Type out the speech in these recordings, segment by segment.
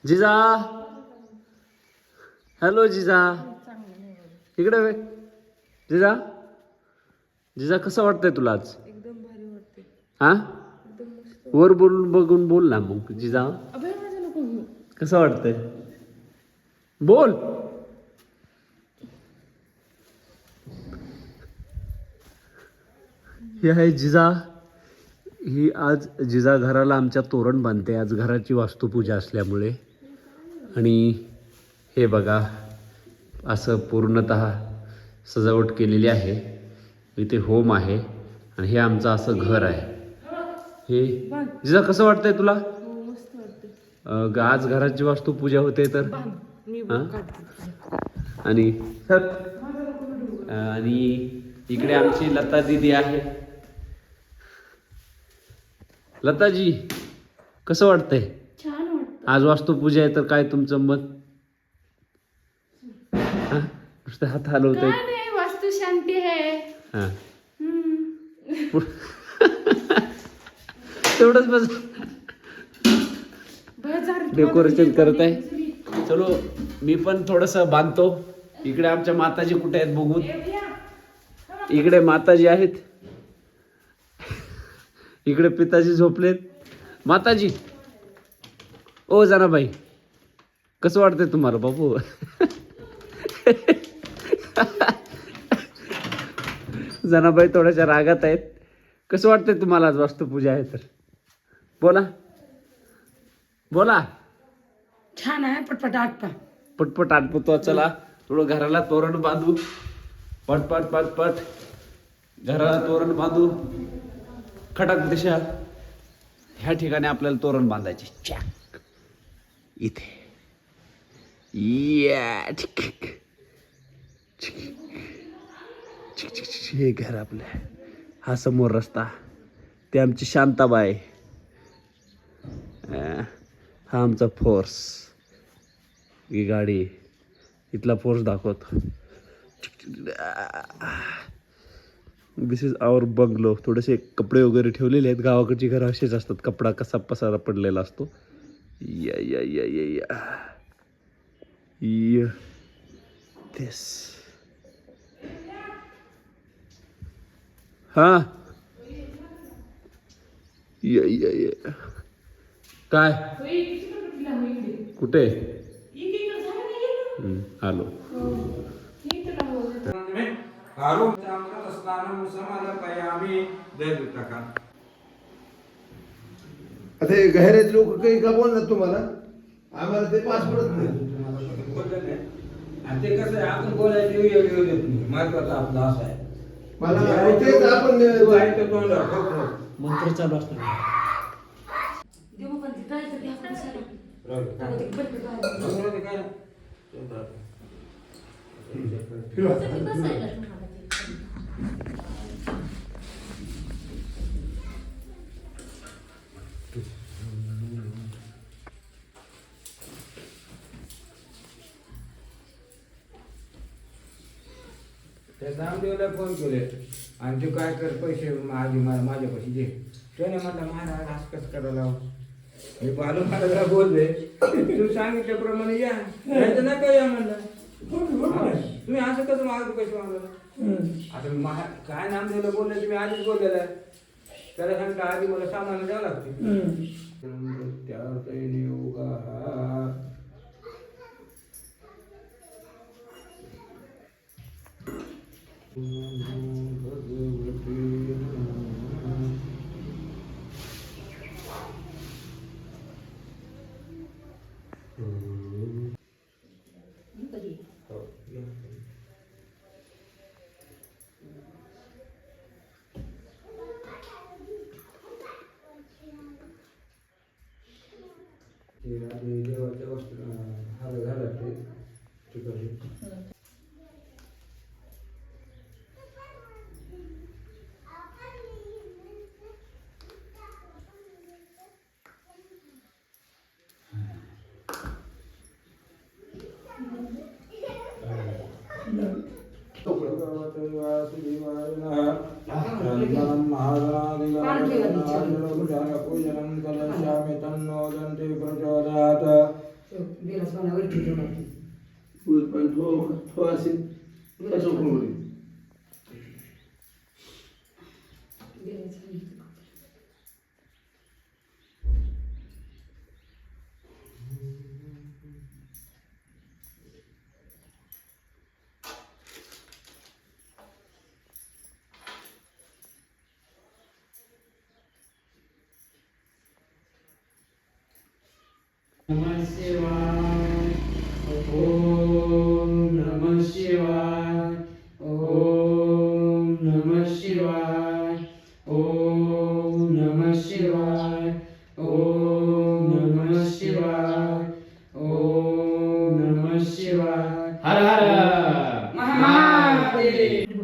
जिजा, hello जिजा, इकडे वे. जिजा, जिजा कसं वाटतंय तुला आज? एकदम भारी वाटते. हा, एकदम मस्त. वर बोलून बघून बोल ना मग जिजा. अबे माझं नको घेऊ. कसं वाटतंय बोल. ही आहे जिजा. ही आज जिजा घराला आमच्या तोरण बांधते. आज घराची वास्तुपूजा असल्यामुळे. आणि हे बघा असं पूर्णतः सजावट केलेली आहे. इथे होम आहे आणि हे आमचं असं घर आहे. हे जिजा कसं वाटतंय तुला? मस्त वाटते. आज घराची वास्तुपूजा होते तर मी आणि आणि इकडे आमची लता दीदी आहे. लताजी कसं वाटतंय? छान वाटतं. आज वास्तुपूजा आहे तर काय तुमचं मत? नुसतं हात हलवतंय. काय नाही, वास्तु शांती है. हा तेवढंच बस. डेकोरेशन करत आहे. चलो मी पण थोडंसं बांधतो. इकडे आमच्या माताजी कुठे आहेत बघू. इकडे माताजी आहेत, इकडे पिताजी झोपलेत. माताजी, ओ जनाबाई कसं वाटतंय तुम्हाला बाबू? जनाबाई थोड्याशा रागात आहेत. कसं वाटतंय तुम्हाला आज वास्तुपूजा आहे तर? बोला बोला. छान आहे. पटपट आटपा. पटपट आटपतो. चला थोडं घराला तोरण बांधू. पटपट पटपट घराला तोरण बांधू. खडक दिशा ह्या ठिकाणी आपल्याला तोरण बांधायचे. चॅक इथे या हे घर आपलं. हा समोर रस्ता. ते आमची शांताबाई. हा आमचा फोर्स. ही गाडी. इथला फोर्स दाखवतो. दिस इज आवर बंगलो. थोडेसे कपडे वगैरे ठेवलेले आहेत. गावाकडची घरं असेच असतात. कपडा कसा पसारा पडलेला असतो. या या या या या दिस. हा या या या काय कुठे? आलो. आता हे गैरेच लोक काही का बोलणार तुम्हाला? आम्हाला ते पास पडत नाही. ते कसं आहे, आपण बोलायचं महत्वाचं आपलं असं आहे. मला तेच आपण मंत्र चालू असतो. त्या नामदेवला फोन केले आणि तू काय कर, पैसे आधी माझ्या पैसे दे. त्याने म्हटलं महाराज असं कसं करायला. मी बालू महाराजला बोलले, तू सांगितल्याप्रमाणे या, नाही नका या म्हणलं. तुम्ही असं कसं माझं पैसे मागला? आता काय नामदेवला बोलले तुम्ही आधीच बोललेला आहे. त्याला सांगता आधी मला सामान द्यावं लागते. देवाच्या वस्तू हार झाला ते तिकडे. पूजनं कलशामि तन्नो हो असेल कसं कोणी नमः शिवाय ओम नमः शिवाय ओम नमः शिवाय ओम नमः शिवाय ओम नमः शिवाय ओम नमः शिवाय हर हर महादेव.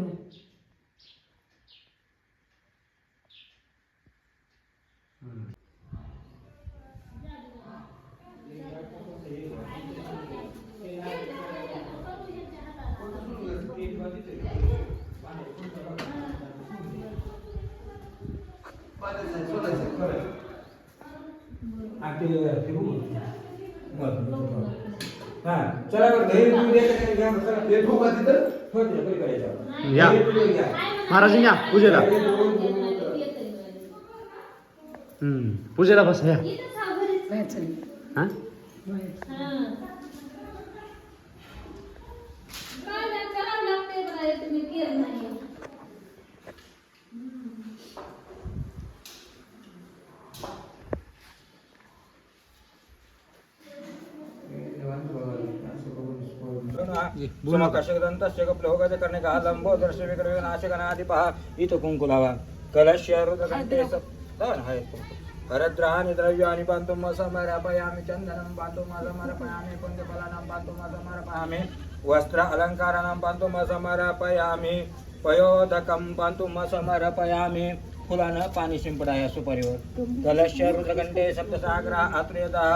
हा चला बरं दही दूध द्यायचं घ्या चला ते ठोका तिथं हो तिला कधी करायचं या. दही दूध घ्या. महाराज या पूजेला. पूजेला बसा या. हा समकर्षग्रंथस्य कप्लहोगज करणे का लंबो दर्शे विक्रय नाशकनादि पहा इथं कुंकू लावा कलश्य रुद्रकंठे सप्तान आहे हरद्राणि द्रव्याणि पान्तुम समर्पयामि चन्दनं पान्तुम समर्पयामि पुण्यफलानां पान्तुम समर्पयामि वस्त्र अलङ्काराणां पान्तुम समर्पयामि पयोदकं पान्तुम समर्पयामि फुलानं पाणी शिंपडाया सुपारीवर कलश्य रुद्रकंठे सप्तसागरा आत्रेयतः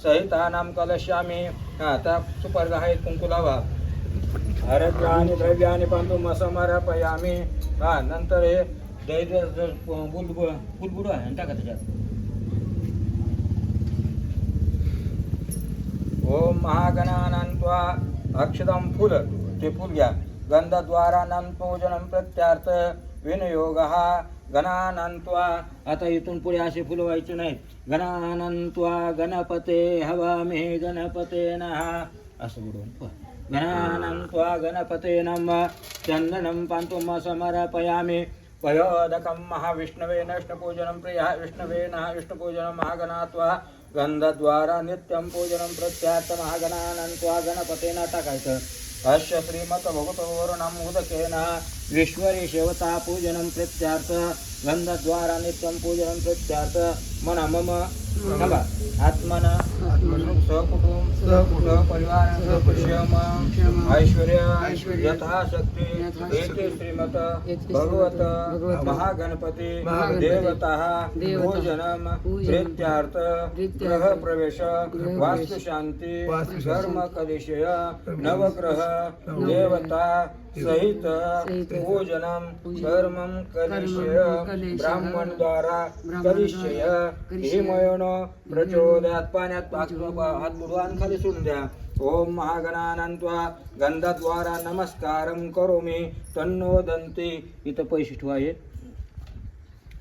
सहितानां कलश्यामि हा त्या सुपारीला आहे कुंकू लावा हरद्राणि द्रव्याणि पान्तुम समर्पयामि हा नंतर हे दैर्य बुलबुड आहे टाका त्याच्यात ओम महागणानान्त्वा अक्षदं फुल ते फुल घ्या गंधद्वारानां पूजनं प्रत्यार्थ विनियोगः गणानान्त्वा आता इथून पुढे असे फुलं व्हायचे नाहीत गणानान्त्वा गणपते हवामहे गणपते नः असं उडवून गणानान्त्वा गणपते नमः चन्दनं पान्तुम समर्पयामि पयोदकं महाविष्णवे विष्णुपूजनं प्रियः विष्णवे नः विष्णुपूजनं महागणात्वा गंधद्वारा नित्यं पूजनं प्रत्यार्थ महागणानान्त्वा गणपतेन टाकायचं अस्य श्रीमत भगवतोवरुणं उदकेन विश्वरी शेवता पूजनं प्रत्यार्थ गंधद्वारा नित्यं पूजनं प्रत्यार्थ मन मम नम आत्मन सहकुटुंब सहपरिवार क्षम ऐश्वर्य यथाशक्ती एते श्रीमत भगवत महागणपती देवताः पूजनं प्रीत्यार्थ ग्रह प्रवेश वास्तुशांती धर्म कलिशय नवग्रह देवता सहित पूजनं धर्मं कलिशय ब्राह्मण द्वारा कलिशय हिमयोनो प्रचोदयात् पाण्यात हात बुडवान खाली सोडून द्या ओम महागणानान्त्वा गंधद्वारा नमस्कारं करोमि तन्नो दन्ति इथं पैसे ठेवाये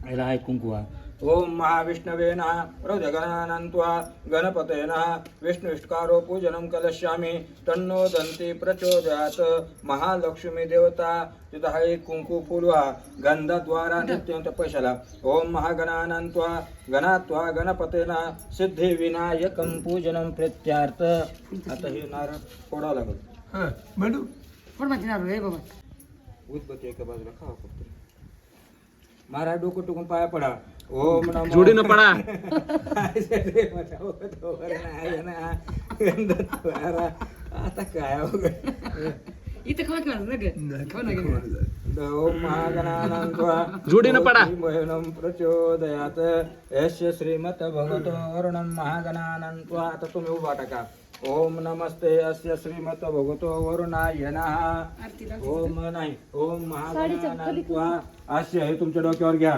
याला आहे कुंकुवा ओम महाविष्णवे नः हृदयगणानान्त्वा गणपते नः विष्णुष्टकारो पूजनं कलश्यामि तन्नो दन्ति प्रचोदयात् महालक्ष्मी देवता तिथं हा एक कुंकू फुलवा गंधद्वारा नित्यं पैशाला ओम महागणानान्त्वा गणात्वा गणपते नः सिद्धिविनायकं पूजनं प्रत्यार्थ आता हे नारळ फोडावं लागेल हा बंडू उदबत्ती एका बाजूला खावा फक्त महाराज डोकं टुकून पाया पडा ओम नमो जोडीनं पडा आता काय इथं ओम महागणानान्त्वा जोडीनं पडा मयनं प्रचोदयात् यस्य श्रीमत भगवतो वरुणं महागणानान्त्वा आता तुम्ही उभा टाका ओम नमस्ते अस्य श्रीमत भगवतो वरुणाय नमः ओम नाही ओम महागणानान्त्वा अस्य हे तुमच्या डोक्यावर घ्या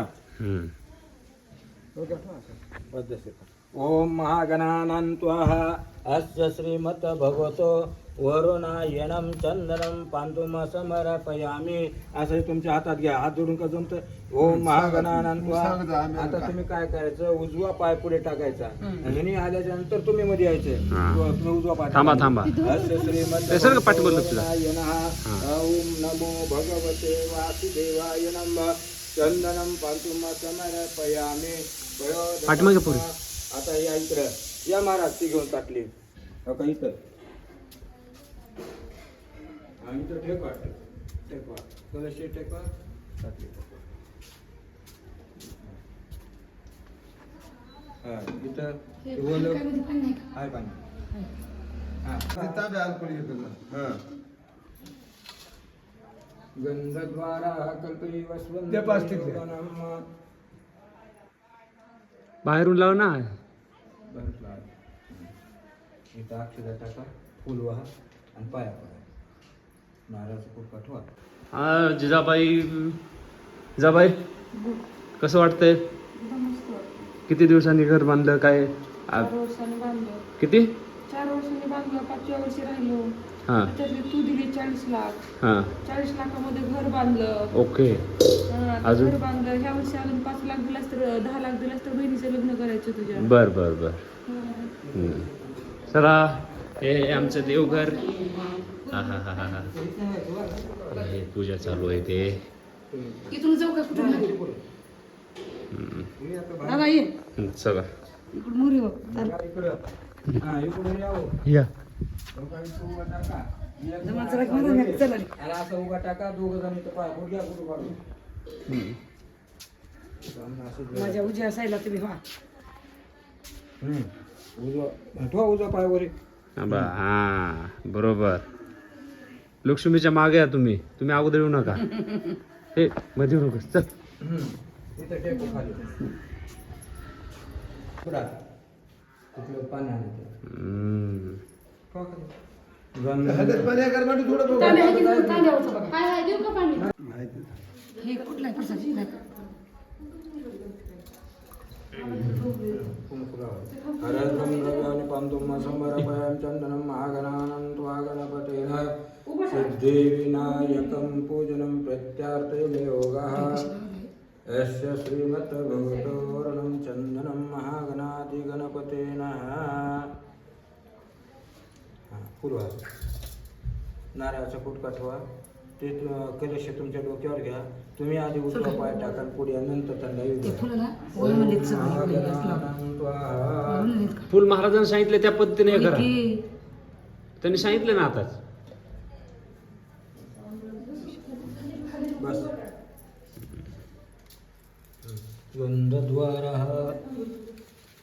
ओम महागणानान्त्वा अस्य श्रीमत भगवतो वरुणायनं चंदनं पांतुम समर्पयामि. असं तुमच्या हातात घ्या, हात जोडून का जमतं. ओम महागणानंत्वा. आता तुम्ही काय करायचं, उजवा पाय पुढे टाकायचा, ह्याने आल्याच्या नंतर तुम्ही मध्ये यायचं. तुम्ही उजवा पाय थांबा टाका. थांबा अस्य श्रीमद् ते सगळं पाठ बोललं तुला. ओम नमो भगवते वासुदेवाय नमः. चंदनं पांतुम समर्पयामि. पाठीमागे पुढे. आता या इकडं या महाराज ती घेऊन ताटली. हो का इथं आणि इथं टेकवा टेकवा कलशी टेकवा ताटली टेकवा. हा इथं ते ओलं आहे पाणी. हा तांबे अल्कोहोल घेतलं. हा गंधद्वारा कल्पी वस्वंत त्या प्लास्टिक द्या. बाहेरून लाव ना. इथं अक्षदा टाका, फुल वाहा आणि पाया पडा. नारळाचं खूप पाठवा. हा जिजाबाई कसं वाटतंय? किती दिवसांनी घर बांधलं काय? 4 वर्षांनी बांधलं. किती? 4 वर्षांनी बांधलं. 5व्या वर्षी राहिलो. हा त्यातली तू दिली 40 लाख. हा 40 लाखामध्ये घर बांधलं. ओके. आता अजून? घर बांधलं. ह्या वर्षी अजून 5 लाख दिलास तर 10 लाख दिलास तर बहिणीचं लग्न करायचं तुझ्या. बर बर बर. चला हे आमचं देवघर. हा हा हा हा हा. हे पूजा चालू आहे ते. इथून जाऊ का कुठून? दादा ये चला इकडून मुरी बघ. हा इकडून यावं. या. उभा टाका. चला याला असं उभा टाका. दोघं जण इथं पाय गुडघ्या गुडू काढून. माझ्या उज्या असायला तुम्ही व्हा. उजवा ठेवा उजवा पाय वर. हा बरोबर. लक्ष्मीच्या मागे या तुम्ही. तुम्ही अगोदर येऊ नका. हे मध्ये येऊ नका. चल इथं टेकू खाली. पुढा कुठलं पाणी आलं ह्याच्यात पाणी आहे का रे? थोडं बघू. हे कुठला आहे प्रसाद? चंदनं महागणानन्त्वा गणपतेन सिद्धिविनायकं पूजनं प्रत्यार्थे योगः. यस्य श्रीमद्भगवतोरणं चंदनं महागणाधिगणपतेन. पूर्वा नारळाचा फुटका ठेवा. ते कलश तुमच्या डोक्यावर घ्या. तुम्ही आधी उजवा पाय टाका पुढे नंतर त्यांना फुल महाराजांनी सांगितले त्या पद्धतीने हे करा. त्यांनी सांगितले ना आताच. बस गंधद्वारा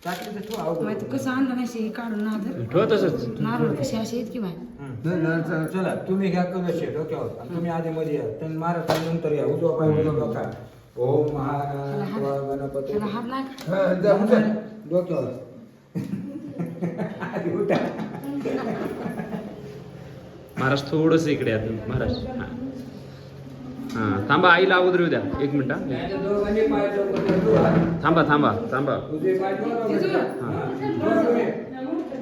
टाकले तर ठेवा. माहिती कसं आणलं नाही काढून नारळ. ठेवा तसंच. नारळ कसे असे आहेत की बाय. चला तुम्ही घ्या कलश डोक्यावर आणि तुम्ही आधी मध्ये या. त्यांनी महाराज नंतर या. उजवा पाय वर डोका. ओम महागणाधिपतये गणपती. त्याला हात नाही. डोक्यावर आधी उठा. महाराज थोडस इकडे या तुम्ही. महाराज हा थांबा. आईला अगोदर येऊ द्या. 1 मिनिट. दोघांनी पाय ठेवा. थांबा थांबा थांबा. उजवे पाय ठेवा.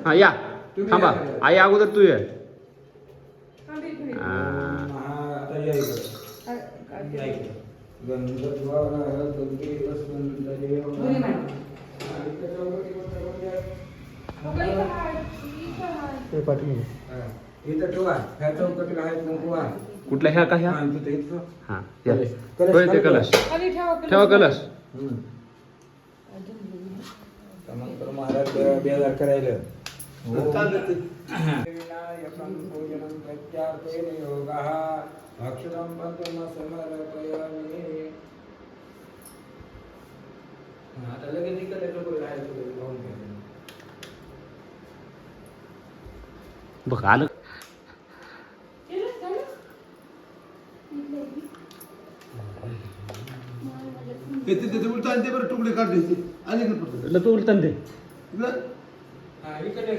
हा या. थांबा. आई अगोदर तू ये. हा. आता या इकडं. या इकडं. गंधद्वारा कल्पी वस्वंत इथं ठेवा. ह्या चौकटीला आहे कुंकू आहे. कुठल्या ह्या का ह्या? हा, तिथं इथं. हा या. होय ते कलश. खाली ठेवा ठेवा कलश. नंतर महाराज बेजार करायला. विनायकं पूजनं प्रत्यार्थे योगः. अक्षरं पद्म समर्पयामि. आता लगेच इकडे बघ आलं. तिथे उलटा आणि ते बरं तुकडे काढले. आणि तू उलटन दे. इकडे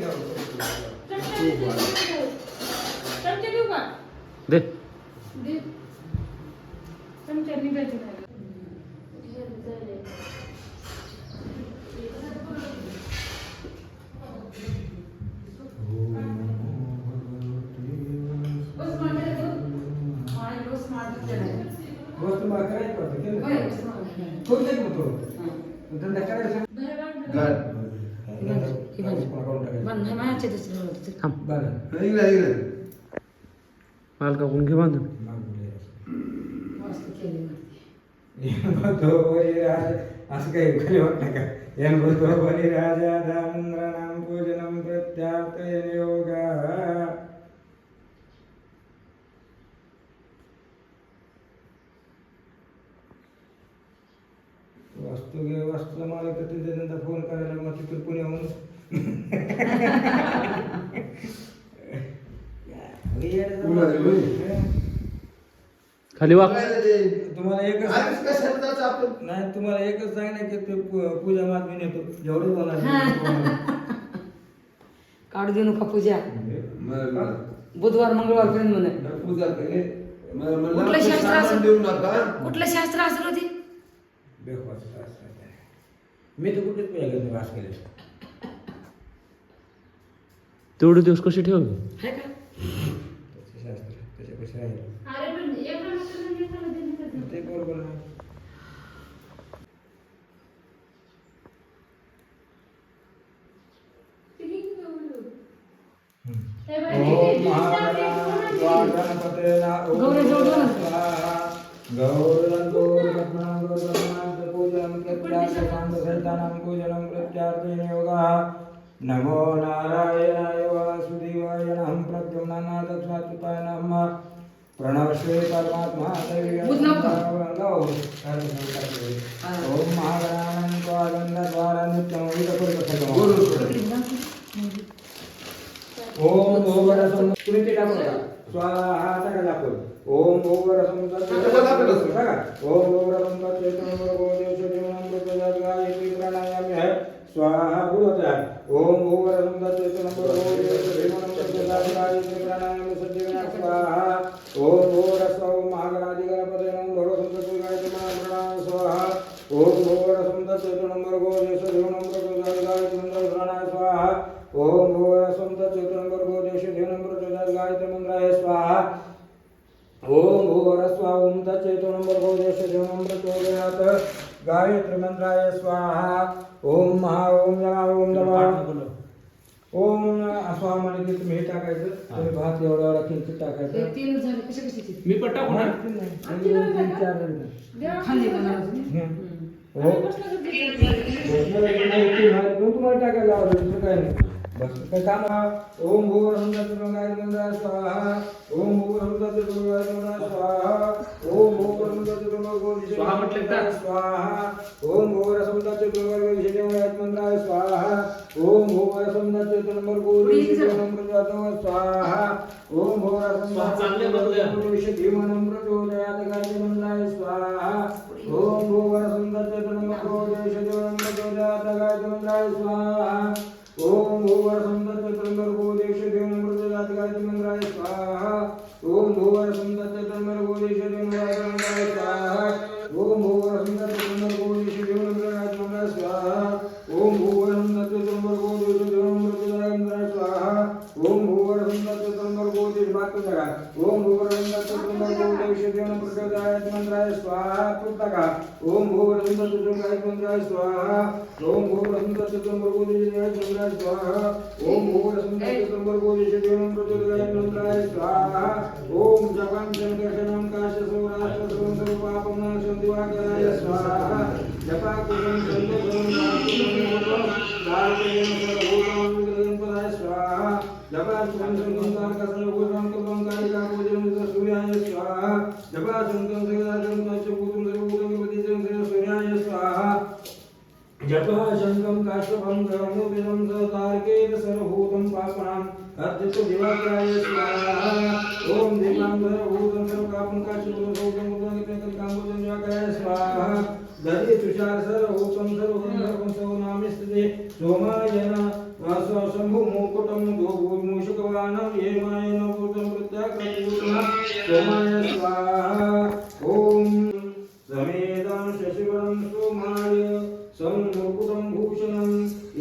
दे. काय करतो केलं करू दे मग थोडं धंदा करायचा गाड. थांब बरं इकडे इकडे. माल कापून घे बांधून. असं काही खाली होत नाही का यम भूतो बली राजा धामंद्राणां पूजनं प्रत्यार्थयन योगा वस्तूला मला तर तिथे त्यांचा फोन करायला मग तिथून पुण्याहून खाली वाक. तुम्हाला एकच आधीच कशाला जायचं आपण? नाही तुम्हाला एकच सांगणार की ते पूजा मात मी नेतो जेवढं बोला काढू देऊ नका पूजा मला बुधवार मंगळवार पर्यंत म्हणे पूजा केली. मला कुठलं शास्त्र सामान असं? देऊ नका. कुठलं शास्त्र असेल होती मी तर कुठेच पूजा करत वास केले तेवढे दिवस कसे ठेव. आहे का शास्त्र त्याच्यापेक्षा राहील ते बरोबर आहे. ओम महागणाधिपते गौरी जोडू ना. नमो नारायणाय वासुदेवाय नमः प्रद्युम्नाय दक्षिणात्युताय नमः प्रणवश्री परमात्मा देवी ओम महागणानंद्वारा नित्यं ओम भोगरसं तुम्ही ते टाकू नका स्वाहा टाका दाखव ओम भोगरसं बघा ओम भोगरसं प्राणायाम है स्वाहा भूता ओम भोगरसं प्राणायाम सज्जन स्वाहा ओम भोगरसं महागणाधिपते नमः भगवतं गायत्री प्राणायाम स्वाहा ओम भोगरसं प्राणायाम स्वाहा ओम भोगरसं गायत्री मंत्राय स्वाहा ओम भूरस्वा ओम तच्चेतो नंबर भोदेश देवं प्रचोदयात् गायत्री मंत्राय स्वाहा ओम महा ओम नमः ओम नमः ओम स्वामी की तुम्ही हे टाकायचं तुम्ही भात एवढा एवढा किंचित टाकायचं ते तीन झाले कशा कशाची मी पण टाकू ना. तीन चार खाली बनवलं हो तुम्हाला टाकायला लावलं दुसरं काय नाही बस काय काम ओम भूरस्वा गायत्री मंत्राय स्वाहा ओम भूरस्वा स्वाहा ओम भूरस्वा स्वाहा म्हटलं का? स्वाहा ओम भूरस्वा मंत्राय स्वाहा ओम भूरस्वा नंबर स्वाहा ओम भूरस्वा चांगले बदल्या. धीमनं प्रचोदयात् गायत्री मंत्राय स्वाहा ओम भूरस्वा नंबर प्रचोदयात् गायत्री मंत्राय स्वाहा ओम भूरस्वा नंबर प्रचोदयात् गायत्री मंत्राय स्वाहा ओम भूरस्वा नंबर प्रचोदयात् स्वाहा ओम भूरस्वा नंबर प्रचोदयात् स्वाहा ओम भूरस्वा नंबर प्रचोदयात् स्वाहा ओम भूरस्वा नंबर प्रचोदयात् ओम भूरस्वा प्रचोदयात् मंत्राय स्वाहा पुस्तका ओम भूरस्वा गायत्री मंत्राय स्वाहा ओम भूरस्वा प्रचोदयात् स्वाहा ओम भूरस्वा प्रचोदयात् मंत्राय स्वाहा ओम जपं शंकरशनं काशसौराष्ट्रं सर्वपापं नाशं दिवाकराय स्वाहा जपा कुलं संतोषं सर्वभूताय स्वाहा जपा कुलं संतोषं सर्वभूतं कुलं कालिकापूजनं सूर्याय स्वाहा जपा संतं सगदाचं पंचभूतं सर्वभूतं प्रतिजं सूर्याय स्वाहा जपा शंकं काश्यपं धर्मोपीतं सतार्केन सर्वभूतं पापणाम् अर्जित दिवाकराय स्वाहा ओम दीपां सर्वभूतं सर्वपापं काश्यपं सर्वभूतं दिवाकराय स्वाहा दधि तुषार सर्वभूतं सर्वं सोनामिस्ते सोमायन वासव शंभु मुकुटं मूषकवानं येमायन भूतं प्रत्याकृतं सोमाय स्वाहा ओम समेदं शशिवरं सोमाय संमुकुटं भूषणं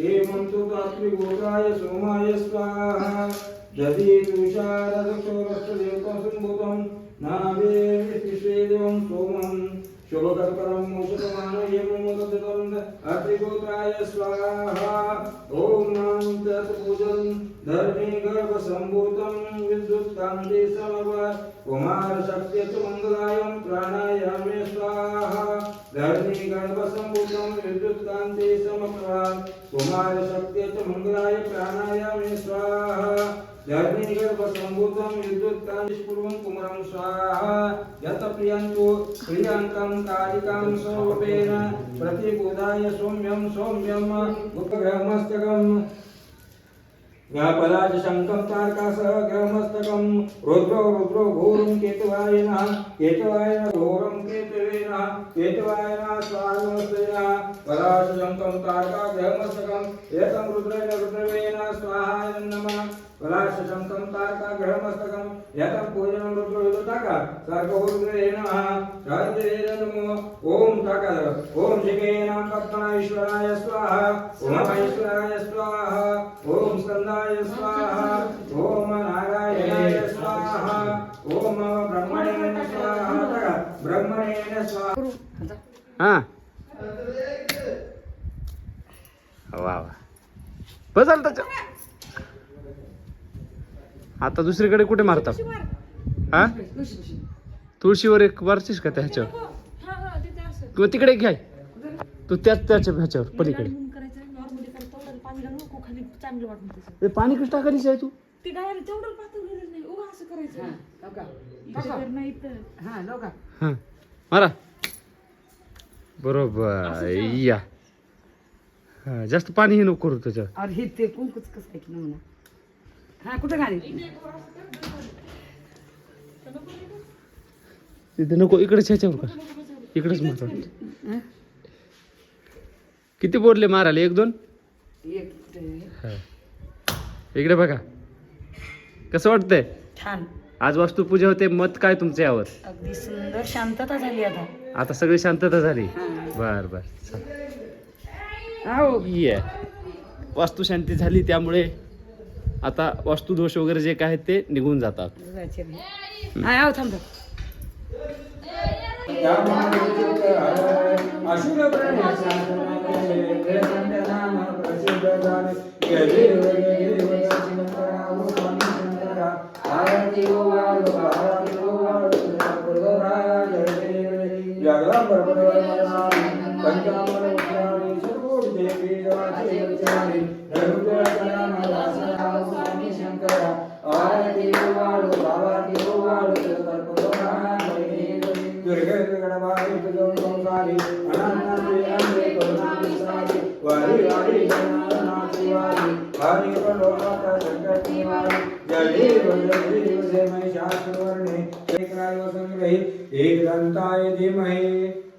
एवं तु तात्विकोकाय सोमाय स्वाहा दधि तुषारदक्षोरस्तदेवतं सम्भूतं नावे विश्वे देवं सोमं शुभकर्करं औषधमानयेमोदकं अत्रिगोत्राय स्वाहा ॐ नाम तत्पूजन धरणी गर्भसम्भूतं विद्युत्कान्ते समव कुमार शक्ति च मंगलायं प्राणायामे स्वाहा धरणी गर्भसम्भूतं विद्युत्कान्ते समव कुमार शक्ति च मंगलाय प्राणायामे स्वाहा धरणी गर्भसम्भूतं विद्युत्कान्तिपूर्वं कुमारं स्वाहा यत प्रियन्तु प्रियङ्कं कालिकां स्वरूपेण प्रतिबोधाय सौम्यं सौम्यं उपग्रहमस्तकम् व्यापराज शंखं तारकासह ग्रहमस्तकं रुद्रो रुद्रो घोरं केतवाय नमः घोरं केतवे नमः केतवाय नमः स्वाहा पराज शंखं तारका ग्रहमस्तकं एतं रुद्रेण रुद्रवेण स्वाहाय नमः पलाश शंखं तारका ग्रहमस्तकं यतं पूजनं रुद्रो युतका सर्गो रुद्रेण नमः राजदेवेन नमो ओम ताका ओम जगेनां पद्मनाश्वराय स्वाहा ओम महेश्वराय स्वाहा ओम स्कंदाय स्वाहा ओम नारायणाय स्वाहा ओम ब्रह्मणे स्वाहा ब्रह्मणे स्वाहा हा वा वा बदल त्याच्या आता दुसरीकडे कुठे मारतात हा तुळशीवर एक मारतीस का त्या ह्याच्यावर हा हा तिथे असं किंवा तिकडे घ्याय तू त्याच्या ह्याच्यावर पलीकडे म्हणून करायचं नॉर्मली त्याला तेवढं पाणी घालून नको खाली चांगलं वाटतं तसं ते पाणी कसं टाकायचं आहे तू ते गायला तेवढं पातळ गरज नाही उगा असं करायचं नका इथे तर नाही तर हा नका हा मारा बरोबर या हा जास्त पाणीही नको करू त्याच्यावर और हे ते कुंकूच कसं काय की नमुना हा कुठं घाली तिथे नको इकडेच ह्याच्यावर का इकडेच मारा किती बोलले मारायला एक दोन एक कुठे हा. इकडे बघा कसं वाटतंय छान आज वास्तुपूजा होते मत काय तुमचं यावर अगदी सुंदर शांतता झाली आता आता सगळी शांतता झाली हा. बर बर हो ये वास्तुशांती झाली त्यामुळे आता वास्तुदोष वगैरे जे काय आहेत ते निघून जातात हा आहो थांब अशुभ एक दंताय धीमहि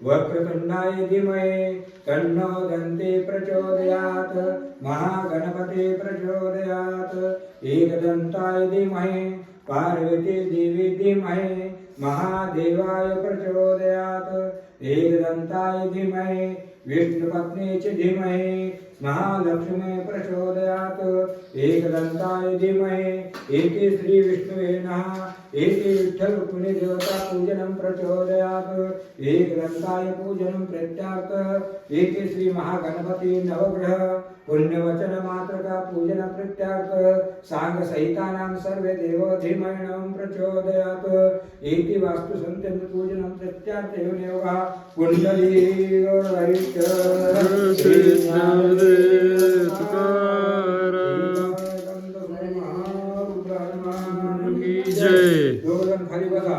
वक्रतुंडाय धीमहि तन्नो दन्ते प्रचोदयात् महागणपते प्रचोदयात् एकदंताय धीमहि पार्वती देवी धीमहि महादेवाय प्रचोदयात् एकदंताय धीमहि विष्णुपत्नी च धीमहि महालक्ष्मी प्रचोदयात् एकदंताय धीमहि एति श्री विष्णुवे नमः एति विठ्ठल रुक्मिणी देवता पूजनं प्रचोदयात् एकदंताय पूजनं प्रत्यार्थ एति श्री महागणपती नवग्रह पुण्यवचन मात्रका पूजन प्रत्यार्थ सांग सहितानां सर्वे देव धीमहिनं प्रचोदयात् एति वास्तु संत्यं पूजनं प्रत्यार्थ एवं योगः कुंडली गौरवैश्च दोघं खाली बसा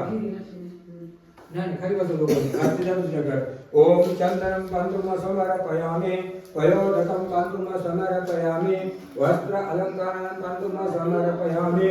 नाही खाली बसा दोघं आरती झालं तुझ्याकडे ओम चंदनं पांतुम समर्पयामि पयोदकं पांतुम समर्पयामि वस्त्र अलंकारान् पांतुम समर्पयामि